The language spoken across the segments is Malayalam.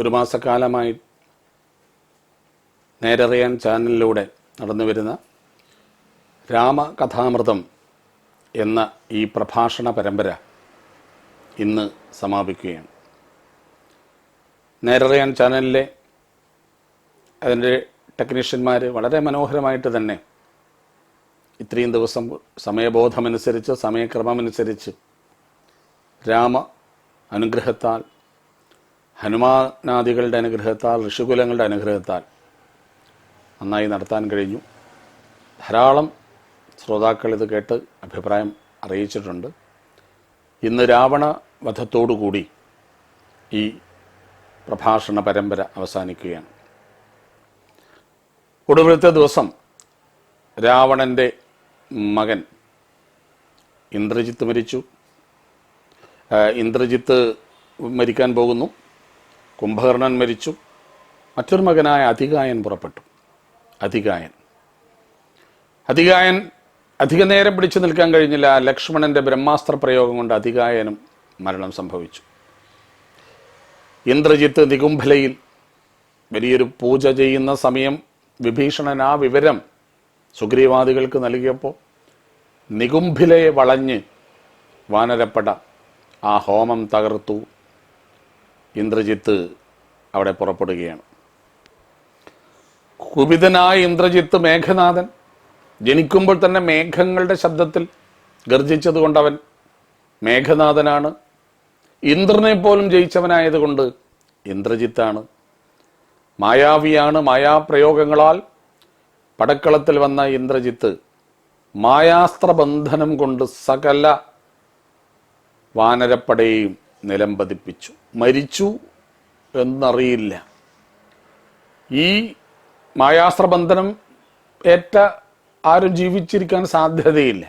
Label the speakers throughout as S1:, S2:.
S1: ഒരു മാസക്കാലമായി നേരറിയാൻ ചാനലിലൂടെ നടന്നു വരുന്ന രാമകഥാമൃതം എന്ന ഈ പ്രഭാഷണ പരമ്പര ഇന്ന് സമാപിക്കുകയാണ്. നേരറിയാൻ ചാനലിലെ അതിൻ്റെ ടെക്നീഷ്യന്മാർ വളരെ മനോഹരമായിട്ട് തന്നെ ഇത്രയും ദിവസം സമയബോധമനുസരിച്ച് സമയക്രമമനുസരിച്ച് രാമ അനുഗ്രഹത്താൽ, ഹനുമാനാദികളുടെ അനുഗ്രഹത്താൽ, ഋഷികുലങ്ങളുടെ അനുഗ്രഹത്താൽ നന്നായി നടത്താൻ കഴിഞ്ഞു. ധാരാളം ശ്രോതാക്കൾ ഇത് കേട്ട് അഭിപ്രായം അറിയിച്ചിട്ടുണ്ട്. ഇന്ന് രാവണ വധത്തോടുകൂടി ഈ പ്രഭാഷണ പരമ്പര അവസാനിക്കുകയാണ്. ഒടുവിലത്തെ ദിവസം രാവണൻ്റെ മകൻ ഇന്ദ്രജിത്ത് മരിച്ചു. ഇന്ദ്രജിത്ത് മരിക്കാൻ പോകുന്നു. കുംഭകർണൻ മരിച്ചു. മറ്റൊരു മകനായ അധികായൻ പുറപ്പെട്ടു. അധികായൻ അധിക നേരം പിടിച്ചു നിൽക്കാൻ കഴിഞ്ഞില്ല. ലക്ഷ്മണന്റെ ബ്രഹ്മാസ്ത്ര പ്രയോഗം കൊണ്ട് അധികായനും മരണം സംഭവിച്ചു. ഇന്ദ്രജിത്ത് നികുംഭലയിൽ വലിയൊരു പൂജ ചെയ്യുന്ന സമയം വിഭീഷണൻ ആ വിവരം സുഗ്രീവാദികൾക്ക് നൽകിയപ്പോൾ നികുംഭിലയെ വളഞ്ഞ് വാനരപ്പട ആ ഹോമം തകർത്തു. ഇന്ദ്രജിത്ത് അവിടെ പുറപ്പെടുകയാണ്. കുപിതനായ ഇന്ദ്രജിത്ത് മേഘനാഥൻ ജനിക്കുമ്പോൾ തന്നെ മേഘങ്ങളുടെ ശബ്ദത്തിൽ ഗർജിച്ചതുകൊണ്ടവൻ മേഘനാഥനാണ്. ഇന്ദ്രനെ പോലും ജയിച്ചവനായതുകൊണ്ട് ഇന്ദ്രജിത്താണ്. മായാവിയാണ്. മായാപ്രയോഗങ്ങളാൽ പടക്കളത്തിൽ വന്ന ഇന്ദ്രജിത്ത് മായാസ്ത്രബന്ധനം കൊണ്ട് സകല വാനരപ്പടയെയും നിലംപതിപ്പിച്ചു. മരിച്ചു എന്നറിയില്ല. ഈ മായാസ്ത്രബന്ധനം ഏറ്റ ആരും ജീവിച്ചിരിക്കാൻ സാധ്യതയില്ല.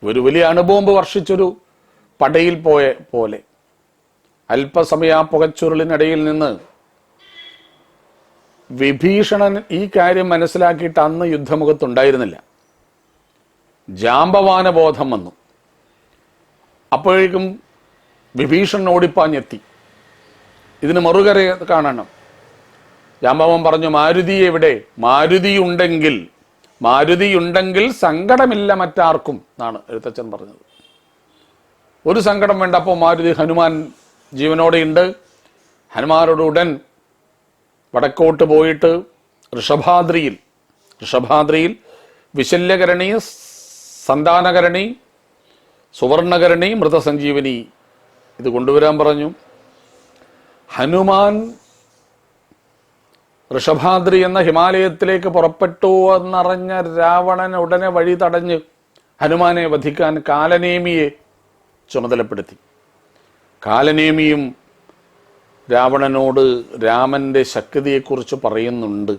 S1: ഒരു വലിയ അണുബോംബ് വർഷിച്ചൊരു പടയിൽ പോയ പോലെ അല്പസമയ ആ പുകച്ചുരുളിനിടയിൽ നിന്ന് വിഭീഷണൻ ഈ കാര്യം മനസ്സിലാക്കിയിട്ട് അന്ന് യുദ്ധമുഖത്തുണ്ടായിരുന്നില്ല. ജാമ്പവാന ബോധം വന്നു. അപ്പോഴേക്കും വിഭീഷണൻ ഓടിപ്പാഞ്ഞെത്തി. ഇതിന് മറുകര കാണണം. ജാമ്പവൻ പറഞ്ഞു, മാരുതി എവിടെ? മാരുതിയുണ്ടെങ്കിൽ സങ്കടമില്ല മറ്റാർക്കും എന്നാണ് എഴുത്തച്ഛൻ പറഞ്ഞത്. ഒരു സങ്കടം വേണ്ട. അപ്പോൾ മാരുതി, ഹനുമാൻ ജീവനോടെയുണ്ട്. ഹനുമാനോട് ഉടൻ വടക്കോട്ട് പോയിട്ട് ഋഷഭാദ്രിയിൽ വിശല്യകരണി, സന്താനകരണി, സുവർണകരണി, മൃതസഞ്ജീവനി ഇത് കൊണ്ടുവരാൻ പറഞ്ഞു. ഹനുമാൻ ഋഷഭാദ്രി എന്ന ഹിമാലയത്തിലേക്ക് പുറപ്പെട്ടു എന്നറിഞ്ഞ രാവണൻ ഉടനെ വഴി തടഞ്ഞ് ഹനുമാനെ വധിക്കാൻ കാലനേമിയെ ചുമതലപ്പെടുത്തി. കാലനേമിയും രാവണനോട് രാമന്റെ ശക്തിയെക്കുറിച്ച് പറയുന്നുണ്ട്.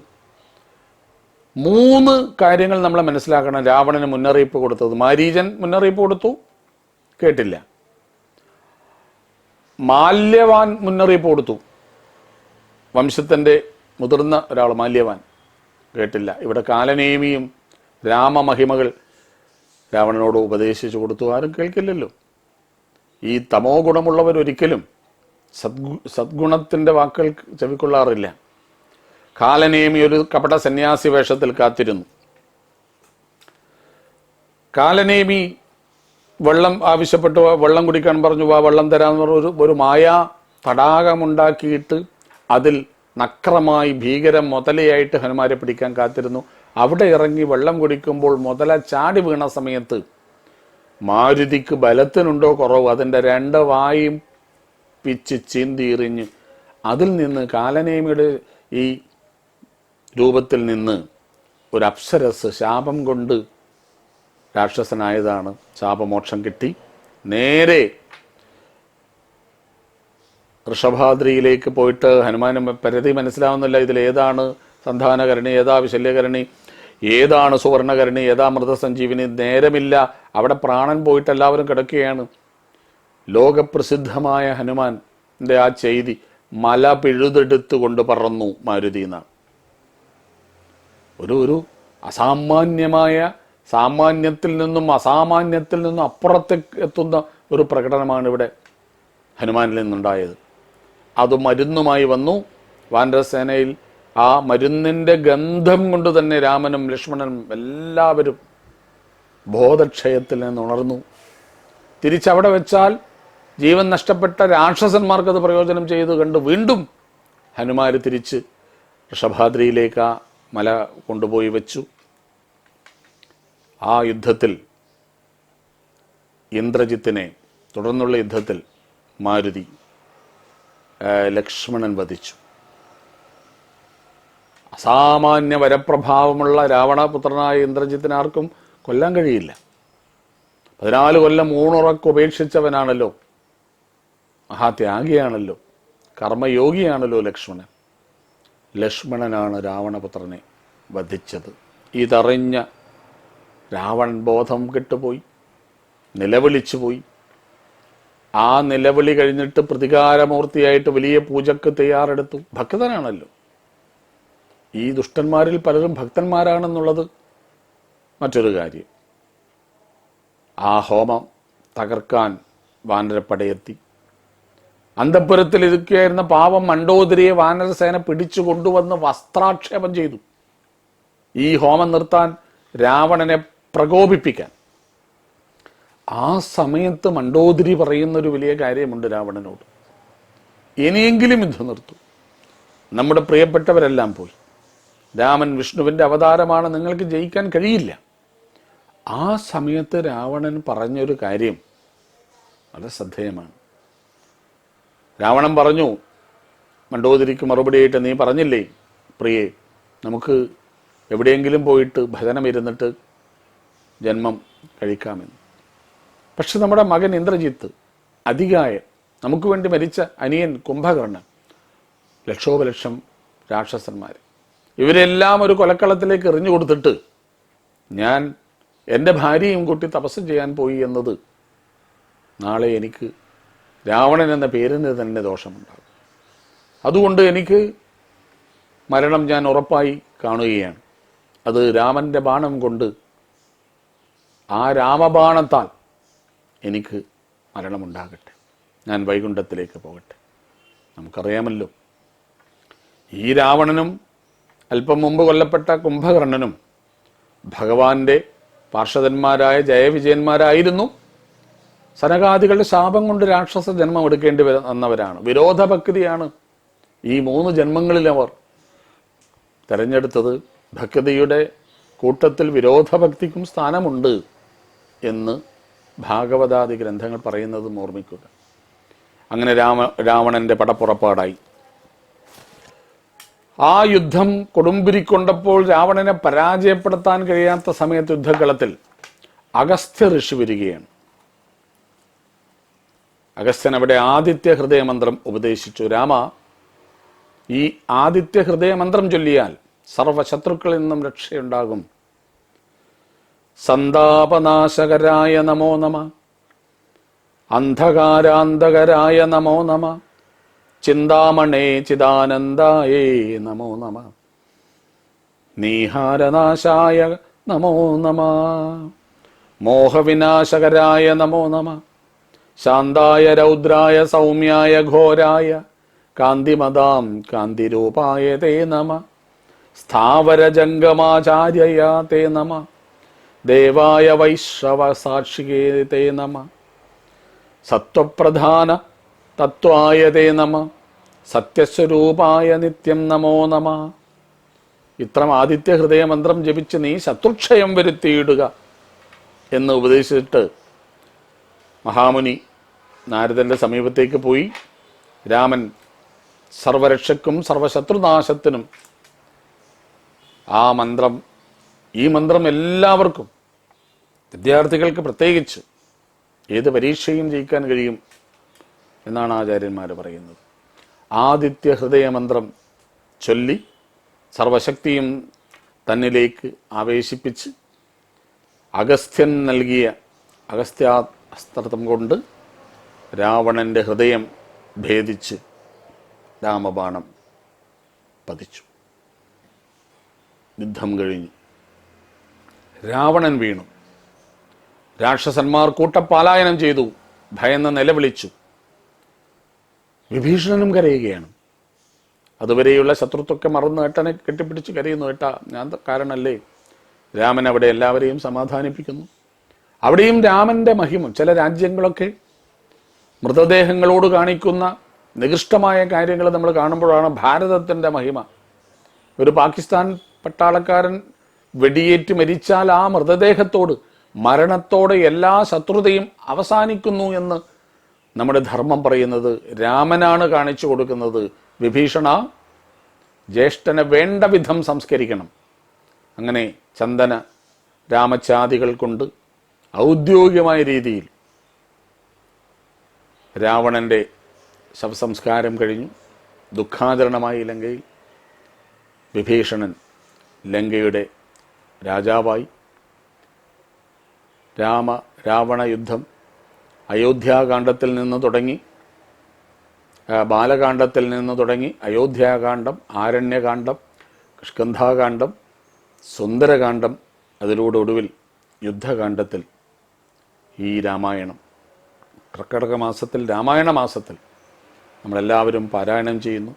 S1: 3 കാര്യങ്ങൾ നമ്മൾ മനസ്സിലാക്കണം. രാവണന് മുന്നറിയിപ്പ് കൊടുത്തത്. മാരീചൻ മുന്നറിയിപ്പ് കൊടുത്തു, കേട്ടില്ല. മാല്യവാൻ മുന്നറിയിപ്പ് കൊടുത്തു. വംശത്തിൻ്റെ മുതിർന്ന ഒരാൾ മാല്യവാൻ, കേട്ടില്ല. ഇവിടെ കാലനേമിയും രാമമഹിമകൾ രാവണനോട് ഉപദേശിച്ചു കൊടുത്തു. ആരും കേൾക്കില്ലല്ലോ. ഈ തമോ ഗുണമുള്ളവരൊരിക്കലും സദ്ഗുണത്തിൻ്റെ വാക്കുകൾ ചെവിക്കൊള്ളാറില്ല. കാലനേമി ഒരു കപട സന്യാസി വേഷത്തിൽ കാത്തിരുന്നു. കാലനേമി വെള്ളം ആവശ്യപ്പെട്ടു. വെള്ളം കുടിക്കാൻ പറഞ്ഞു. വെള്ളം തരാമെന്ന് പറഞ്ഞു. ഒരു മായാ തടാകമുണ്ടാക്കിയിട്ട് അതിൽ നക്രമായി ഭീകരം മുതലയായിട്ട് ഹനുമാരെ പിടിക്കാൻ കാത്തിരുന്നു. അവിടെ ഇറങ്ങി വെള്ളം കുടിക്കുമ്പോൾ മുതല ചാടി വീണ സമയത്ത് മാരുതിക്ക് ബലത്തിനുണ്ടോ കുറവ്, അതിൻ്റെ 2 വായും പിച്ച് ചീന്തിയെറിഞ്ഞ് അതിൽ നിന്ന് കാലനേമിയുടെ ഈ രൂപത്തിൽ നിന്ന് ഒരു അപ്സരസ് ശാപം കൊണ്ട് രാക്ഷസനായതാണ്. ശാപമോക്ഷം കിട്ടി. നേരെ ഋഷഭാദ്രിയിലേക്ക് പോയിട്ട് ഹനുമാനും പരതി മനസ്സിലാവുന്നില്ല. ഇതിലേതാണ് സന്താനകരണി, ഏതാ വിശല്യകരണി, ഏതാണ് സുവർണകരണി, ഏതാ മൃതസഞ്ജീവിനി. നേരമില്ല. അവിടെ പ്രാണൻ പോയിട്ട് എല്ലാവരും കിടക്കുകയാണ്. ലോകപ്രസിദ്ധമായ ഹനുമാന്റെ ആ ചെയ്തി മല പിഴുതെടുത്ത് കൊണ്ട് പറന്നു മാരുതി എന്നാണ്. ഒരു അസാമാന്യമായ, സാമാന്യത്തിൽ നിന്നും അസാമാന്യത്തിൽ നിന്നും അപ്പുറത്തേക്ക് എത്തുന്ന ഒരു പ്രകടനമാണ് ഇവിടെ ഹനുമാനിൽ നിന്നുണ്ടായത്. അത് മരുന്നുമായി വന്നു. വാനരസേനയിൽ ആ മരുന്നിൻ്റെ ഗന്ധം കൊണ്ട് തന്നെ രാമനും ലക്ഷ്മണനും എല്ലാവരും ബോധക്ഷയത്തിൽ നിന്ന് ഉണർന്നു. തിരിച്ചവിടെ വെച്ചാൽ ജീവൻ നഷ്ടപ്പെട്ട രാക്ഷസന്മാർക്കത് പ്രയോജനം ചെയ്ത് കണ്ട് വീണ്ടും ഹനുമാര് തിരിച്ച് ഋഷഭാദ്രിയിലേക്ക് ആ മല കൊണ്ടുപോയി വെച്ചു. ആ യുദ്ധത്തിൽ ഇന്ദ്രജിത്തിനെ, തുടർന്നുള്ള യുദ്ധത്തിൽ മാരുതി ലക്ഷ്മണൻ വധിച്ചു. അസാമാന്യ വരപ്രഭാവമുള്ള രാവണപുത്രനായ ഇന്ദ്രജിത്തിനാർക്കും കൊല്ലാൻ കഴിയില്ല. 14 കൊല്ലം ഊണുറക്ക് ഉപേക്ഷിച്ചവനാണല്ലോ, മഹാത്യാഗിയാണല്ലോ, കർമ്മയോഗിയാണല്ലോ ലക്ഷ്മണൻ. ലക്ഷ്മണനാണ് രാവണപുത്രനെ വധിച്ചത്. ഇതറിഞ്ഞ രാവണൻ ബോധം കെട്ടുപോയി, നിലവിളിച്ചുപോയി. ആ നിലവിളി കഴിഞ്ഞിട്ട് പ്രതികാരമൂർത്തിയായിട്ട് വലിയ പൂജക്ക് തയ്യാറെടുത്തു. ഭക്തനാണല്ലോ. ഈ ദുഷ്ടന്മാരിൽ പലരും ഭക്തന്മാരാണെന്നുള്ളത് മറ്റൊരു കാര്യം. ആ ഹോമം തകർക്കാൻ വാനരപ്പടയെത്തി. അന്തഃപുരത്തിൽ ഇരിക്കുകയായിരുന്ന പാവം മണ്ഡോദരിയെ വാനരസേന പിടിച്ചു കൊണ്ടുവന്ന് വസ്ത്രാക്ഷേപം ചെയ്തു. ഈ ഹോമം നിർത്താൻ, രാവണനെ പ്രകോപിപ്പിക്കാൻ. ആ സമയത്ത് മണ്ഡോദരി പറയുന്നൊരു വലിയ കാര്യമുണ്ട് രാവണനോട്: ഇനിയെങ്കിലും യുദ്ധം നിർത്തൂ, നമ്മുടെ പ്രിയപ്പെട്ടവരെല്ലാം പോയി, രാമൻ വിഷ്ണുവിൻ്റെ അവതാരമാണ്, നിങ്ങൾക്ക് ജയിക്കാൻ കഴിയില്ല. ആ സമയത്ത് രാവണൻ പറഞ്ഞൊരു കാര്യം വളരെ ശ്രദ്ധേയമാണ്. രാവണൻ പറഞ്ഞു മണ്ഡോദരിക്ക് മറുപടിയായിട്ട്: നീ പറഞ്ഞില്ലേ പ്രിയേ, നമുക്ക് എവിടെയെങ്കിലും പോയിട്ട് ഭജനം ഇരുന്നിട്ട് ജന്മം കഴിക്കാമെന്ന്. പക്ഷെ നമ്മുടെ മകൻ ഇന്ദ്രജിത്ത്, അതികായൻ, നമുക്ക് വേണ്ടി മരിച്ച അനിയൻ കുംഭകർണൻ, ലക്ഷോപലക്ഷം രാക്ഷസന്മാർ, ഇവരെല്ലാം ഒരു കൊലക്കളത്തിലേക്ക് എറിഞ്ഞു കൊടുത്തിട്ട് ഞാൻ എൻ്റെ ഭാര്യയും കൂട്ടി തപസ് ചെയ്യാൻ പോയി എന്നത് നാളെ എനിക്ക് രാവണൻ എന്ന പേരിന് തന്നെ ദോഷമുണ്ടാകും. അതുകൊണ്ട് എനിക്ക് മരണം ഞാൻ ഉറപ്പായി കാണുകയാണ്. അത് രാമൻ്റെ ബാണം കൊണ്ട്, ആ രാമബാണത്താൽ എനിക്ക് മരണമുണ്ടാകട്ടെ, ഞാൻ വൈകുണ്ഠത്തിലേക്ക് പോകട്ടെ. നമുക്കറിയാമല്ലോ, ഈ രാവണനും അല്പം മുമ്പ് കൊല്ലപ്പെട്ട കുംഭകർണനും ഭഗവാന്റെ പാർഷദന്മാരായ ജയവിജയന്മാരായിരുന്നു. സനകാദികളുടെ ശാപം കൊണ്ട് രാക്ഷസ ജന്മം എടുക്കേണ്ടി വന്നവരാണ്. വിരോധഭക്തിയാണ് ഈ 3 ജന്മങ്ങളിൽ അവർ തെരഞ്ഞെടുത്തത്. ഭക്തിയുടെ കൂട്ടത്തിൽ വിരോധഭക്തിക്കും സ്ഥാനമുണ്ട് എന്ന് ഭാഗവതാദി ഗ്രന്ഥങ്ങൾ പറയുന്നതും ഓർമ്മിക്കുക. അങ്ങനെ രാവണന്റെ പടപ്പുറപ്പാടായി. ആ യുദ്ധം കൊടുമ്പിരിക്കൊണ്ടപ്പോൾ രാവണനെ പരാജയപ്പെടുത്താൻ കഴിയാത്ത സമയത്ത് യുദ്ധകളത്തിൽ അഗസ്ത്യ ഋഷി വരികയാണ്. അഗസ്ത്യൻ അവിടെ ആദിത്യ ഹൃദയമന്ത്രം ഉപദേശിച്ചു. രാമ, ഈ ആദിത്യ ഹൃദയമന്ത്രം ചൊല്ലിയാൽ സർവശത്രുക്കളിൽ നിന്നും രക്ഷയുണ്ടാകും. സന്താപനാശകരായ നമോ നമ, അന്ധകാരാന്തകരായ നമോ നമ, ചിന്താമണേ ചിദാനന്ദായേ നമോ നമ, നീഹാരനാശായ നമോ നമ, മോഹവിനാശകരായ നമോ നമ, ശാന്തായ രൗദ്രായ സൗമ്യായ ഘോരായ കാന്തിമതാം കാന്തിരൂപായ തേ നമ, സ്ഥാവരജംഗമാചാര്യയ തേ നമ, ദേവായ വൈശ്രവ സാക്ഷികേ തേ നമ, സത്വപ്രധാന തത്വായ തേ നമ, സത്യസ്വരൂപായ നിത്യം നമോ നമ. ഇത്രം ആദിത്യ ഹൃദയമന്ത്രം ജപിച്ച് നീ ശത്രുക്ഷയം വരുത്തിയിടുക എന്ന് ഉപദേശിച്ചിട്ട് മഹാമുനി നാരദന്റെ സമീപത്തേക്ക് പോയി. രാമൻ സർവരക്ഷയ്ക്കും സർവശത്രുനാശത്തിനും ആ മന്ത്രം, ഈ മന്ത്രം എല്ലാവർക്കും, വിദ്യാർത്ഥികൾക്ക് പ്രത്യേകിച്ച് ഏത് പരീക്ഷയും ജയിക്കാൻ കഴിയും എന്നാണ് ആചാര്യന്മാർ പറയുന്നത്. ആദിത്യ ഹൃദയമന്ത്രം ചൊല്ലി സർവശക്തിയും തന്നിലേക്ക് ആവേശിപ്പിച്ച് അഗസ്ത്യൻ നൽകിയ അഗസ്ത്യാസ്ത്രം കൊണ്ട് രാവണന്റെ ഹൃദയം ഭേദിച്ച് രാമബാണം പതിച്ചു. യുദ്ധം കഴിഞ്ഞു. രാവണൻ വീണു. രാക്ഷസന്മാർ കൂട്ടപ്പലായനം ചെയ്തു, ഭയന്ന് നിലവിളിച്ചു. വിഭീഷണനും കരയുകയാണ്. അതുവരെയുള്ള ശത്രുത്വമൊക്കെ മറന്ന് ഏട്ടനെ കെട്ടിപ്പിടിച്ച് കരയുന്നു. ഏട്ടാ, ഞാൻ കാരണല്ലേ. രാമൻ അവിടെ എല്ലാവരെയും സമാധാനിപ്പിക്കുന്നു. അവിടെയും രാമന്റെ മഹിമ. ചില രാജ്യങ്ങളൊക്കെ മൃതദേഹങ്ങളോട് കാണിക്കുന്ന നികൃഷ്ടമായ കാര്യങ്ങൾ നമ്മൾ കാണുമ്പോഴാണ് ഭാരതത്തിൻ്റെ മഹിമ. ഒരു പാകിസ്ഥാൻ പട്ടാളക്കാരൻ വെടിയേറ്റ് മരിച്ചാൽ ആ മൃതദേഹത്തോട്, മരണത്തോടെ എല്ലാ ശത്രുതയും അവസാനിക്കുന്നു എന്ന് നമ്മുടെ ധർമ്മം പറയുന്നത് രാമനാണ് കാണിച്ചു കൊടുക്കുന്നത്. വിഭീഷണ, ജ്യേഷ്ഠനെ വേണ്ട വിധം സംസ്കരിക്കണം. അങ്ങനെ ചന്ദന രാമച്ചാദികൾ കൊണ്ട് ഔദ്യോഗികമായ രീതിയിൽ രാവണൻ്റെ ശവസംസ്കാരം കഴിഞ്ഞു. ദുഃഖാചരണമായി ലങ്കയിൽ. വിഭീഷണൻ ലങ്കയുടെ രാജാവായി. രാവണ യുദ്ധം അയോധ്യാകാന്ഡത്തിൽ നിന്ന് തുടങ്ങി, ബാലകാന്ഡത്തിൽ നിന്ന് തുടങ്ങി അയോധ്യാകാന്ഡം, ആരണ്യകാന്ഡം, കിഷ്കിന്ധാകാന്ഡം, സുന്ദരകാന്ഡം, അതിലൂടെ ഒടുവിൽ യുദ്ധകാന്ഡത്തിൽ ഈ രാമായണം കർക്കിടക മാസത്തിൽ, രാമായണ മാസത്തിൽ നമ്മളെല്ലാവരും പാരായണം ചെയ്യുന്നു.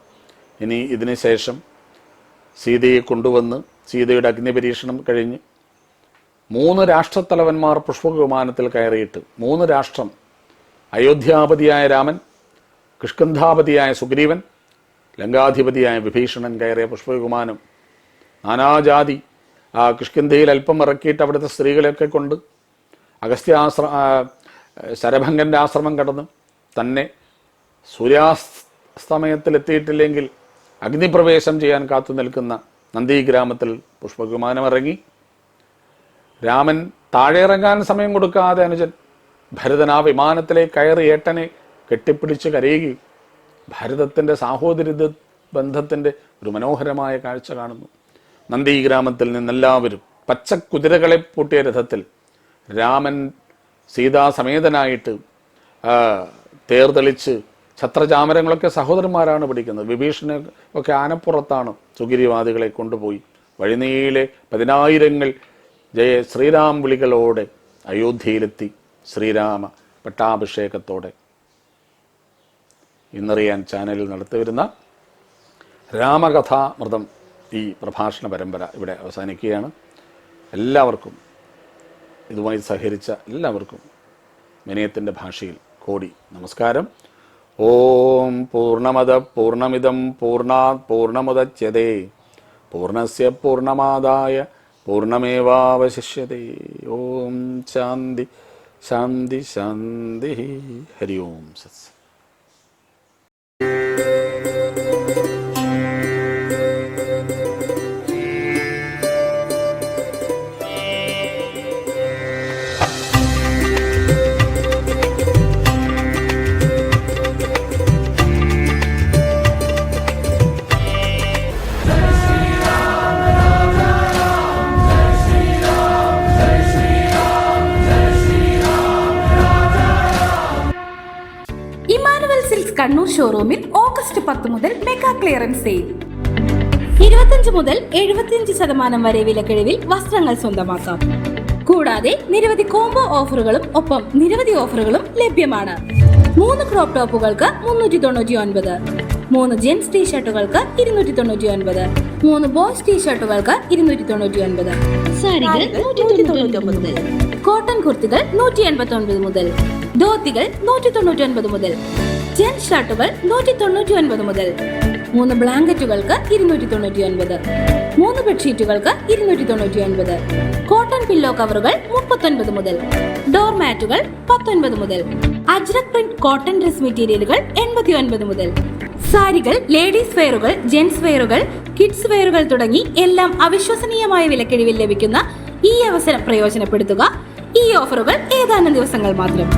S1: ഇനി ഇതിന് ശേഷം സീതയെ കൊണ്ടുവന്ന് സീതയുടെ അഗ്നിപരീക്ഷണം കഴിഞ്ഞ് 3 രാഷ്ട്രത്തലവന്മാർ പുഷ്പവിമാനത്തിൽ കയറിയിട്ട് 3 രാഷ്ട്രം, അയോധ്യാപതിയായ രാമൻ, കിഷ്കിന്ധാപതിയായ സുഗ്രീവൻ, ലങ്കാധിപതിയായ വിഭീഷണൻ കയറിയ പുഷ്പവിമാനം നാനാജാതി കിഷ്കിന്ധയിൽ അല്പം ഇറക്കിയിട്ട് അവിടുത്തെ സ്ത്രീകളെയൊക്കെ കൊണ്ട് ശരഭംഗൻ്റെ ആശ്രമം കടന്ന് തന്നെ സൂര്യാസ്തമയത്തിലെത്തിയിട്ടില്ലെങ്കിൽ അഗ്നിപ്രവേശം ചെയ്യാൻ കാത്തു നിൽക്കുന്ന നന്ദിഗ്രാമത്തിൽ പുഷ്പവിമാനം ഇറങ്ങി. രാമൻ താഴെ ഇറങ്ങാൻ സമയം കൊടുക്കാതെ അനുജൻ ഭരതൻ ആ വിമാനത്തിലേക്ക് കയറി ഏട്ടനെ കെട്ടിപ്പിടിച്ച് കരയുകയും ഭാരതത്തിൻ്റെ സാഹോദര്യ ബന്ധത്തിൻ്റെ ഒരു മനോഹരമായ കാഴ്ച കാണുന്നു. നന്ദിഗ്രാമത്തിൽ നിന്നെല്ലാവരും പച്ചക്കുതിരകളെ പൂട്ടിയ രഥത്തിൽ രാമൻ സീതാസമേതനായിട്ട് തേർതെളിച്ച് ഛത്രചാമരങ്ങളൊക്കെ സഹോദരന്മാരാണ് പിടിക്കുന്നത്. വിഭീഷണ ഒക്കെ ആനപ്പുറത്താണ് സുഗ്രീവാദികളെ കൊണ്ടുപോയി വഴിനീളെ 10,000 ജയ ശ്രീരാം വിളികളോടെ അയോധ്യയിലെത്തി ശ്രീരാമ പട്ടാഭിഷേകത്തോടെ. ഇന്നറിയാൻ ചാനലിൽ നടത്തിവരുന്ന രാമകഥാമൃതം ഈ പ്രഭാഷണ പരമ്പര ഇവിടെ അവസാനിക്കുകയാണ്. എല്ലാവർക്കും, ഇതുമായി സഹകരിച്ച എല്ലാവർക്കും വിനയത്തിൻ്റെ ഭാഷയിൽ കോടി നമസ്കാരം. ഓം പൂർണ്ണമദ പൂർണ്ണമിദം പൂർണ്ണാത് പൂർണ്ണമുദച്യതേ പൂർണ്ണസ്യ പൂർണ്ണമാദായ പൂർണ്ണമേവാവശിഷ്യതേ. ഓം ശാന്തി ശാന്തി ശാന്തി. ഹരി ഓം സത്സ.
S2: കണ്ണൂർ ഷോറൂമിൽ ഓഗസ്റ്റ് 10 മുതൽ മെഗാ ക്ലിയറൻസ് സെയിൽ. 25 മുതൽ 75% വരെ വിലക്കിഴിവിൽ വസ്ത്രങ്ങൾ സ്വന്തമാക്കാം. കൂടാതെ നിരവധി കോംബോ ഓഫറുകളും ഒപ്പം നിരവധി ഓഫറുകളും ലഭ്യമാണ്. 3 ക്രോപ്പ് ടോപ്പുകൾക്ക് 399, 3 ജെൻസ് ടീഷർട്ടുകൾക്ക് 299, 3 ബോയ്സ് ടീഷർട്ടുകൾക്ക് 299, സാരികൾ 199 മുതൽ, കോട്ടൺ കുർത്തികൾ 189 മുതൽ, ധോത്തികൾ 199 മുതൽ, ജെൻസ് ഷർട്ടുകൾ 199 മുതൽ, 3 ബ്ലാങ്കറ്റുകൾക്ക് 299, 3 ബെഡ്ഷീറ്റുകൾക്ക് 299, കോട്ടൺ പില്ലോ കവറുകൾ 39 മുതൽ, ഡോർ മാറ്റുകൾ 19 മുതൽ, അജ്രക് പ്രിന്റ് കോട്ടൺ ഡ്രസ് മെറ്റീരിയലുകൾ 89 മുതൽ, സാരികൾ, ലേഡീസ് വെയറുകൾ, ജെൻസ് വെയറുകൾ, കിഡ്സ് വെയറുകൾ തുടങ്ങി എല്ലാം അവിശ്വസനീയമായ വിലക്കിഴിവിൽ ലഭിക്കുന്ന ഈ അവസരം പ്രയോജനപ്പെടുത്തുക. ഈ ഓഫറുകൾ ഏതാനും ദിവസങ്ങൾ മാത്രം.